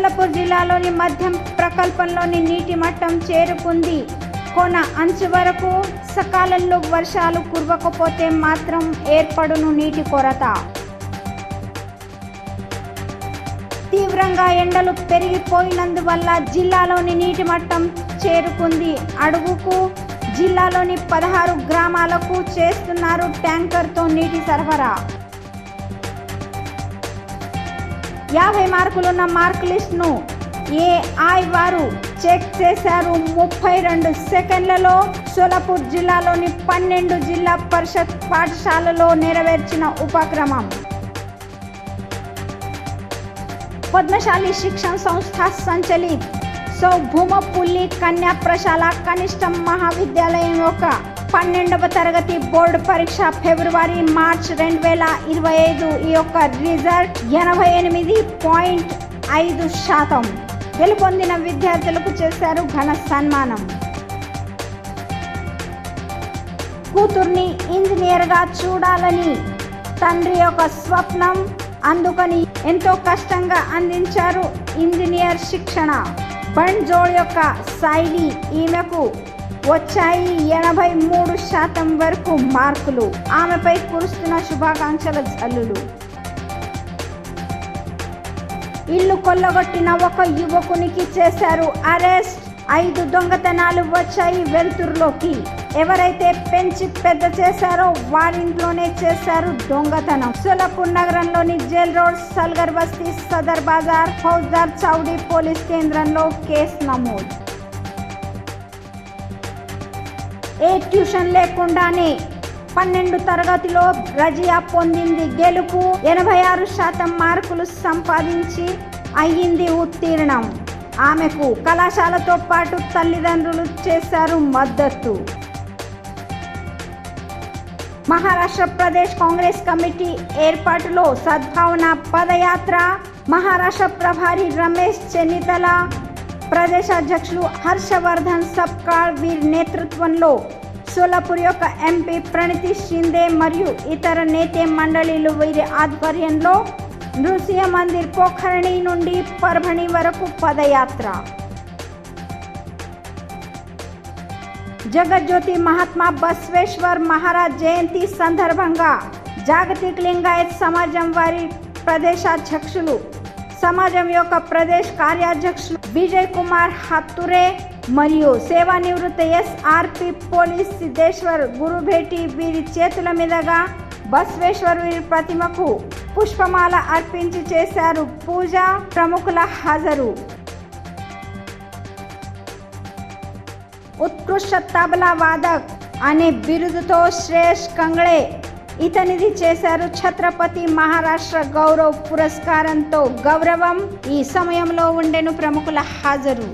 సోలాపూర్ జిల్లాలోని మధ్యం ప్రకల్పంలోని నీటి మట్టం చేరుకుంది. కొన అంచు వరకు సకాలంలో వర్షాలు కురవకపోతే మాత్రం ఏర్పడును నీటి కొరత. తీవ్రంగా ఎండలు పెరిగిపోయినందువల్ల జిల్లాలోని నీటి మట్టం చేరుకుంది. అడుగుకు జిల్లాలోని 16 గ్రామాలకు చేస్తున్నారు ట్యాంకర్తో నీటి సరఫరా. 50 మార్కులున్న మార్క్ లిస్ట్ను ఏఐ వారు చెక్ చేశారు. 32 సెకండ్లలో సోలాపూర్ జిల్లాలోని 12 జిల్లా పరిషత్ పాఠశాలలో నెరవేర్చిన ఉపక్రమం. పద్మశాలి శిక్షణ సంస్థ సంచలిత సౌభూమపుల్లి కన్యా ప్రశాల కనిష్ట మహావిద్యాలయం యొక్క 12వ తరగతి బోర్డు పరీక్ష ఫిబ్రవరి మార్చ్ 2025 ఈ యొక్క రిజల్ట్ 88.5%. గెలుపొందిన విద్యార్థులకు చేశారు ఘన సన్మానం. కూతుర్ని ఇంజనీర్గా చూడాలని తండ్రి యొక్క స్వప్నం, అందుకని ఎంతో కష్టంగా అందించారు ఇంజనీర్ శిక్షణ. బండ్జోడ్ యొక్క శైలి ఈమెకు వచ్చాయి 83% వరకు మార్కులు. ఆమెపై కురుస్తున్న శుభాకాంక్షల జల్లులు. ఇల్లు కొల్లగొట్టిన ఒక యువకునికి చేశారు అరెస్ట్. 5 దొంగతనాలు వచ్చాయి వెలుతురులోకి. ఎవరైతే పెంచి పెద్ద చేశారో వారింట్లోనే చేశారు దొంగతనం. సోలాపూర్ నగరంలోని జైల్ రోడ్, సల్గర్ బస్తీ, సదర్ బాజార్, ఫౌజ్దార్ చౌడీ పోలీస్ కేంద్రంలో కేసు నమోదు. ఏ ట్యూషన్ లేకుండానే 12 తరగతిలో రజియా పొందింది గెలుపు. 86% మార్కులు సంపాదించి అయ్యింది ఉత్తీర్ణం. ఆమెకు కళాశాలతో పాటు తల్లిదండ్రులు చేశారు మద్దతు. మహారాష్ట్ర ప్రదేశ్ కాంగ్రెస్ కమిటీ ఏర్పాటులో సద్భావన పదయాత్ర. మహారాష్ట్ర ప్రభారి రమేష్ చెన్నితల, ప్రదేశ్ అధ్యక్షులు హర్షవర్ధన్ సబ్కార్ వీర్ నేతృత్వంలో సోలాపూర్ యొక్క ఎంపీ ప్రణతి షిందే మరియు ఇతర నేత మండలిలు వీరి ఆధ్వర్యంలో నృసింహ మందిర్ పోఖరణి నుండి పర్భణి వరకు పదయాత్ర. జగజ్యోతి మహాత్మా బసవేశ్వర్ మహారాజ్ జయంతి సందర్భంగా జాగతిక లింగాయత్ సమాజం వారి ప్రదేశాధ్యక్షులు, సమాజం యొక్క ప్రదేశ్ కార్యాధ్యక్షులు విజయ్ కుమార్ హత్తురే మరియు సేవానివృత్త ఎస్ఆర్పి పోలీస్ సిద్ధేశ్వర్ గురుభేటి వీరి చేతుల మీదుగా బసవేశ్వర్ వీరి ప్రతిమకు పుష్పమాల అర్పించి చేశారు పూజ. ప్రముఖుల హాజరు. ఉత్కృష్ట తబలా వాదక్ అనే బిరుదుతో శ్రేష్ కంగళే ఇతనిది చేశారు. ఛత్రపతి మహారాష్ట్ర గౌరవ్ పురస్కారంతో గౌరవం. ఈ సమయంలో ఉండెను ప్రముఖుల హాజరు.